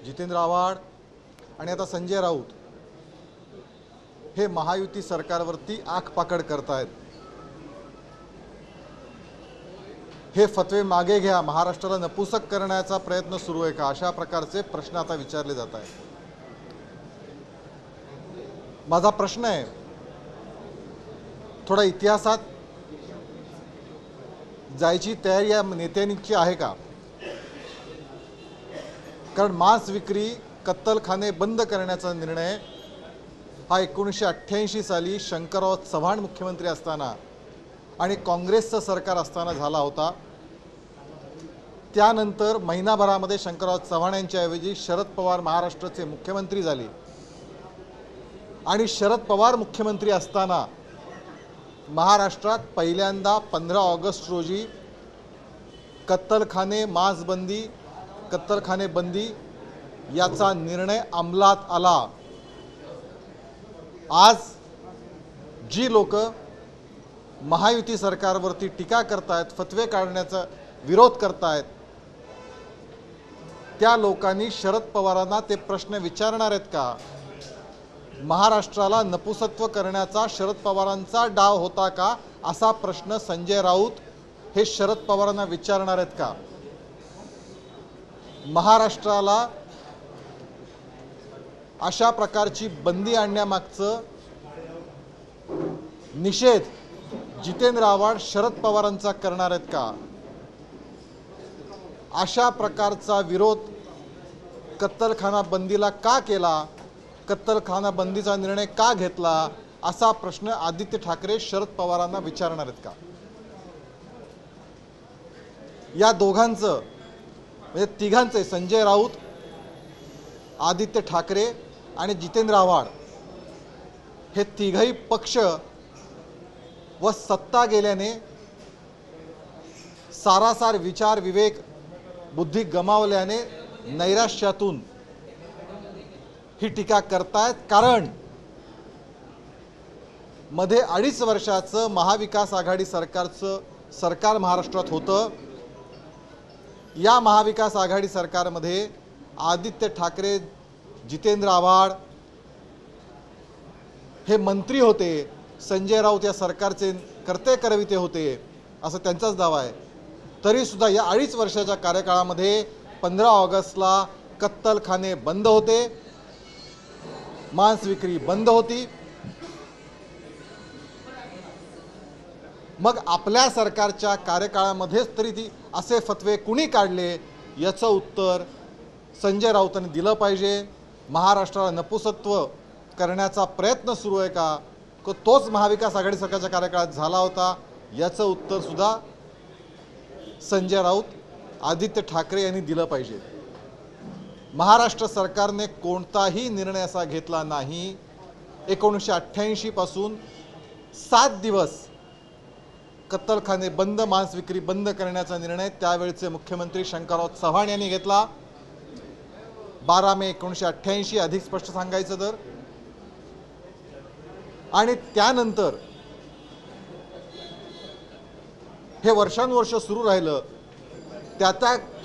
जितेंद्र आव्हाड आणि आता संजय राऊत हे महायुती सरकारवरती आखपाकड करतायत। हे फतवे मागे घ्या, महाराष्ट्राला नपुसक करण्याचा प्रयत्न सुरू आहे का, अशा प्रकारचे प्रश्न आता विचारले जात आहेत। माझा प्रश्न आहे, थोडा इतिहासात जायची तयारी या नेत्यांची आहे का? कारण मांस विक्री, कत्तलखाने बंद करण्याचा निर्णय हा 1988 साली शंकरराव चव्हाण मुख्यमंत्री असताना आणि काँग्रेसचं सरकार असताना झाला होता। त्यानंतर महिनाभरामध्ये शंकरराव चव्हाण यांच्याऐवजी शरद पवार महाराष्ट्राचे मुख्यमंत्री झाले आणि शरद पवार मुख्यमंत्री असताना महाराष्ट्रात पहिल्यांदा 15 ऑगस्ट रोजी कत्तलखाने मांसबंदी, कत्तलखाने बंदी याचा निर्णय अंमलात आला। आज जी लोक महायुती सरकारवरती टीका करतायत, फतवे काढण्याचा विरोध करतायत, त्या लोकांनी शरद पवारांना ते प्रश्न विचारणार आहेत का? महाराष्ट्राला नपुसत्व करण्याचा शरद पवारांचा डाव होता का, असा प्रश्न संजय राऊत हे शरद पवारांना विचारणार आहेत का? महाराष्ट्राला अशा प्रकारची बंदी आणण्यामागचं निषेध जितेंद्र आव्हाड शरद पवारांचा करणार आहेत का? अशा प्रकारचा विरोध कत्तलखाना बंदीला का केला, कत्तलखाना बंदीचा निर्णय का घेतला, असा प्रश्न आदित्य ठाकरे शरद पवारांना विचारणार आहेत का? या दोघांचं म्हणजे तिघांचे, संजय राऊत, आदित्य ठाकरे आणि जितेंद्र आव्हाड हे तिघही पक्ष व सत्ता गेल्याने सारासार विचार विवेक बुद्धी गमावल्याने नैराश्यातून ही टीका करतायत। कारण मध्ये 2.5 वर्षाचं महाविकास आघाडी सरकारचं सरकार महाराष्ट्रात होतं। या महाविकास आघाडी सरकारमध्ये आदित्य ठाकरे, जितेंद्र आव्हाड हे मंत्री होते, संजय राऊत या सरकारचे कर्ते करविते होते असं त्यांचाच दावा आहे। तरी सुद्धा या 2.5 वर्षाच्या कार्यकाळामध्ये 15 ऑगस्टला कत्तलखाने बंद होते, मांस विक्री बंद होती। मग आपल्या सरकारच्या कार्यकाळामध्येच तरी ती असे फतवे कुणी काढले, याचं उत्तर संजय राऊतांनी दिलं पाहिजे। महाराष्ट्राला नपुसत्व करण्याचा प्रयत्न सुरू आहे का, तोच महाविकास आघाडी सरकारच्या कार्यकाळात झाला होता, याचं उत्तर सुद्धा संजय राऊत, आदित्य ठाकरे यांनी दिलं पाहिजे। महाराष्ट्र सरकारने कोणताही निर्णय असा घेतला नाही। 1988 पासून 7 दिवस कत्तलखाने बंद, मांस विक्री बंद करण्याचा निर्णय त्यावेळचे मुख्यमंत्री शंकरराव चव्हाण यांनी घेतला। 12 मे 1988 अधिक स्पष्ट सांगायचं तर, आणि त्यानंतर हे वर्षानुवर्ष सुरू राहिलं। त्या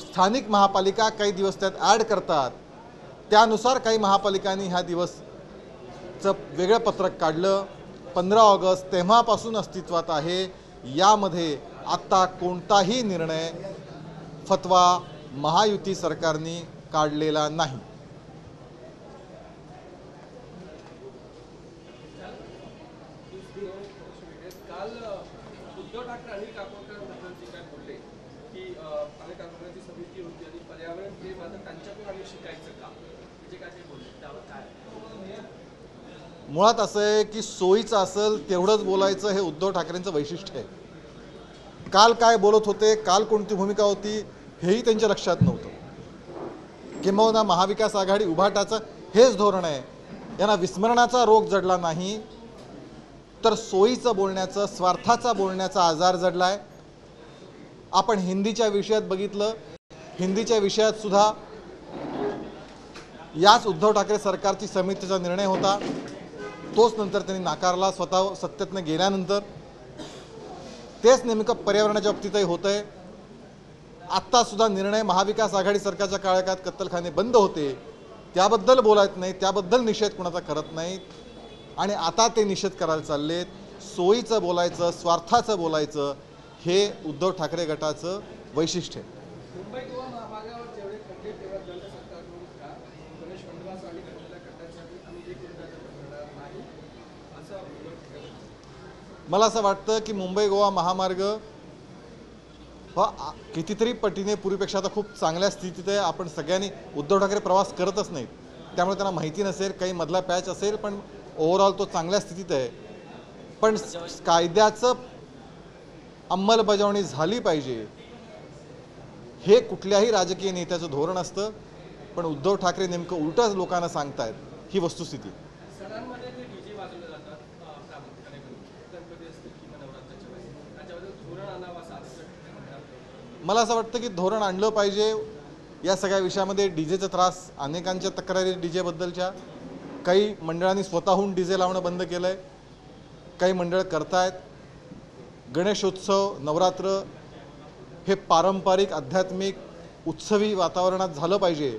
स्थानिक महापालिका काही दिवस त्यात ॲड करतात, त्यानुसार काही महापालिकांनी ह्या दिवसचं वेगळं पत्रक काढलं। 15 ऑगस्ट तेव्हापासून अस्तित्वात आहे। यामध्ये आता कोणताही निर्णय, फतवा महायुती सरकारने काढलेला नाही। काल उद्धव ठाकरे आणि काकोडकर बद्दल काय बोलले की अनेक काकोडकरांची समिती होती आणि पर्यावरण प्रेम आता त्यांच्याकडून आम्ही शिकायचं का, म्हणजे काय ते बोलले त्यावर काय? मुळात असं आहे की सोयीचं असेल तेवढंच बोलायचं, हे उद्धव ठाकरेंचं वैशिष्ट्य आहे। काल काय बोलत होते, काल कोणती भूमिका होती, हेही त्यांच्या लक्षात नव्हतं। किंबहुना महाविकास आघाडी उभाटाचं हेच धोरण आहे। यांना विस्मरणाचा रोग जडला नाही, तर सोयीचं बोलण्याचं, स्वार्थाचा बोलण्याचा आजार जडलाय। आपण हिंदीच्या विषयात बघितलं, हिंदीच्या विषयात सुद्धा याच उद्धव ठाकरे सरकारची समितीचा निर्णय होता, तोच नंतर त्यांनी नाकारला स्वतः सत्तेतनं गेल्यानंतर। तेच नेमकं पर्यावरणाच्या बाबतीतही होतंय। आत्ता सुद्धा निर्णय महाविकास आघाडी सरकारच्या काळात कत्तलखाने बंद होते, त्याबद्दल बोलत नाही, त्याबद्दल निषेध कोणाचा करत नाहीत. आणि आता ते निषेध करायला चाललेत. सोयीचं बोलायचं, स्वार्थाचं बोलायचं हे उद्धव ठाकरे गटाचं वैशिष्ट्य आहे. मुंबई गोवा महामार्गावर जेवढे खड्डे तेवढा दंड सरकारकडून का गणेश मंडळाचा आणि घडलेल्या खड्ड्यांसाठी आम्ही एक रुपयाचा करणार नाही असं उद्धव ठाकरे. मला असं वाटतं की मुंबई गोवा महामार्ग हा कितीतरी पटीने पूर्वीपेक्षा आता खूप चांगल्या स्थितीत आहे. आपण सगळ्यांनी उद्धव ठाकरे प्रवास करतच नाहीत, त्यामुळे त्यांना माहिती नसेल, काही मधला पॅच असेल, पण ओव्हरऑल तो चांगल्या स्थितीत आहे. पण कायद्याचं अंमलबजावणी झाली पाहिजे हे कुठल्याही राजकीय नेत्याचं धोरण असतं. पण उद्धव ठाकरे नेमकं उलटंच लोकांना सांगतायत, ही वस्तुस्थिती. सणांमध्ये जे डीजे वाजवले जातात प्रामुख्याने गणपती असतील किंवा नवरात्राच्या वेळेस त्याच्याबद्दल धोरण आणावं असं म्हणतात. मला असं वाटतं की धोरण आणलं पाहिजे. या सगळ्या विषयामध्ये डीजेचा त्रास, अनेकांच्या तक्रारी डीजेबद्दलच्या. काही मंडळांनी स्वतःहून डीजे लावणं बंद केलं आहे, काही मंडळ करतायत. गणेशोत्सव, नवरात्र हे पारंपरिक, आध्यात्मिक, उत्सवी वातावरणात झालं पाहिजे.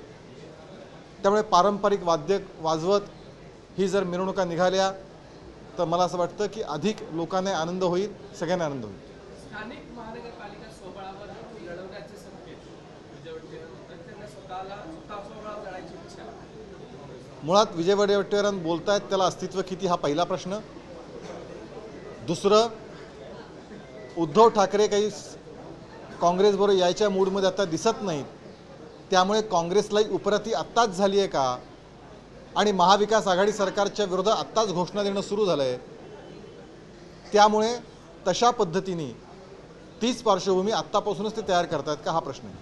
त्यामुळे पारंपरिक वाद्य वाजवत ही जर मिरवणुका निघाल्या तर मला असं वाटतं की अधिक लोकांना आनंद होईल, सगळ्यांना आनंद होईल. स्थानिक महानगरपालिका स्वबळावर लढवण्याचे संकेत विजय वडेट्टीवार त्यांना स्वतः स्वबळावर लढायची इच्छा. मुळात विजय वडेट्टीवार बोलतायत त्याला अस्तित्व किती, हा पहिला प्रश्न. दुसरं, उद्धव ठाकरे काही काँग्रेसबरोबर यायच्या मूडमध्ये आता दिसत नाहीत, त्यामुळे काँग्रेसलाही उपरती आत्ताच झाली आहे का? आणि महाविकास आघाडी सरकारच्या विरोधात आत्ताच घोषणा देणं सुरू झालं आहे. त्यामुळे तशा पद्धतीने तीच पार्श्वभूमी आत्तापासूनच ते तयार करतात का, हा प्रश्न आहे.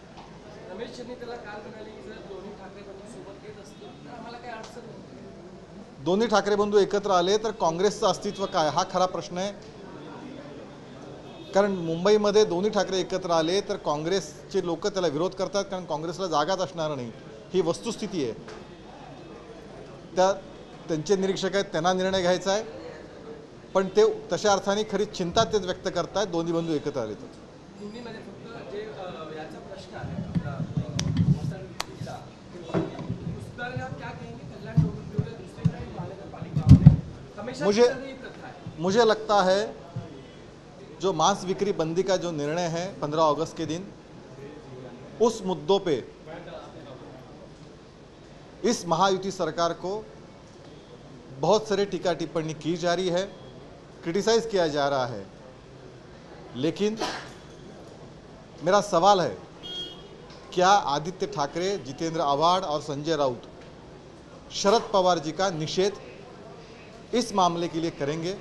रमेश यांनी त्याला काल म्हणाले की जर दोन्ही ठाकरे बंधू सोबत येत असतील तर आम्हाला काही अडचण नाही. दोन्ही ठाकरे बंधू एकत्र आले तर काँग्रेसचं अस्तित्व काय, हा खरा प्रश्न आहे. कारण मुंबईमध्ये दोन्ही ठाकरे एकत्र आले तर काँग्रेसचे लोक त्याला विरोध करतात, कारण काँग्रेसला जागाच असणार नाही, ही वस्तुस्थिती आहे. त्यांचे निरीक्षक आहेत, त्यांना निर्णय घ्यायचा आहे. पण ते तशा अर्थाने खरी चिंता तेच व्यक्त करतात दोन्ही बंधू एकत्र आले तर. दोन्हीमध्ये फक्त जे याचा प्रश्न आहे मुझे लगता है जो मांस बिक्री बंदी का जो निर्णय है 15 अगस्त के दिन, उस मुद्दों पे इस महायुति सरकार को बहुत सारे टीका टिप्पणी की जा रही है, क्रिटिसाइज किया जा रहा है. लेकिन मेरा सवाल है, क्या आदित्य ठाकरे, जितेंद्र आव्हाड और संजय राउत शरद पवार जी का निषेध इस मामले के लिए करेंगे?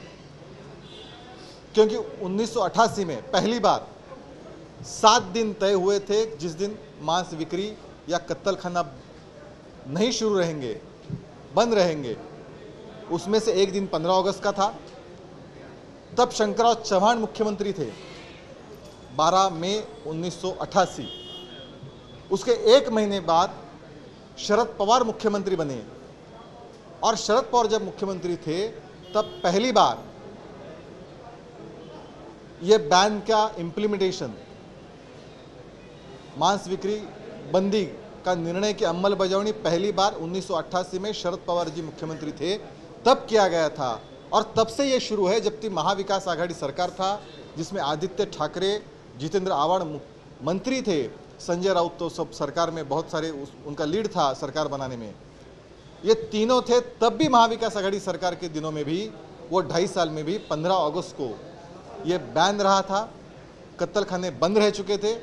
क्योंकि 1988 में पहली बार 7 दिन तय हुए थे जिस दिन मांस बिक्री या कत्तलखाना नहीं शुरू रहेंगे, बंद रहेंगे. उसमें से एक दिन 15 अगस्त का था. तब शंकरराव चौहान मुख्यमंत्री थे 12 मई 1988. उसके एक महीने बाद शरद पवार मुख्यमंत्री बने और शरद पवार जब मुख्यमंत्री थे तब पहली बार ये बैन का इम्प्लीमेंटेशन, मांस बिक्री बंदी का निर्णय की अंमलबजावनी पहली बार 1988 में शरद पवार जी मुख्यमंत्री थे तब किया गया था. और तब से ये शुरू है, जबकि महाविकास आघाड़ी सरकार था जिसमें आदित्य ठाकरे, जितेंद्र आव्हाड मंत्री थे, संजय राउत तो सब सरकार में बहुत सारे उनका लीड था सरकार बनाने में. ये तीनों थे. तब भी महाविकास आघाड़ी सरकार के दिनों में भी, वो 2.5 साल में भी 15 अगस्त को ये बैन रहा था, कत्तलखाने बंद रह चुके थे.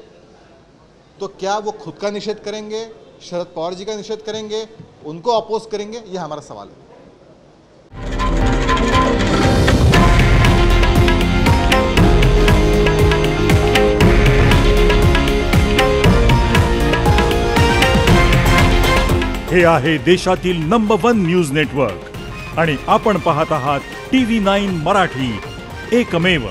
तो क्या वो खुद का निषेध करेंगे, शरद पवार जी का निषेध करेंगे, उनको अपोज करेंगे, ये हमारा सवाल है. हे आहे देशातील नंबर 1 न्यूज नेटवर्क आणि आपण पाहत आहात TV9 मराठी, एकमेव.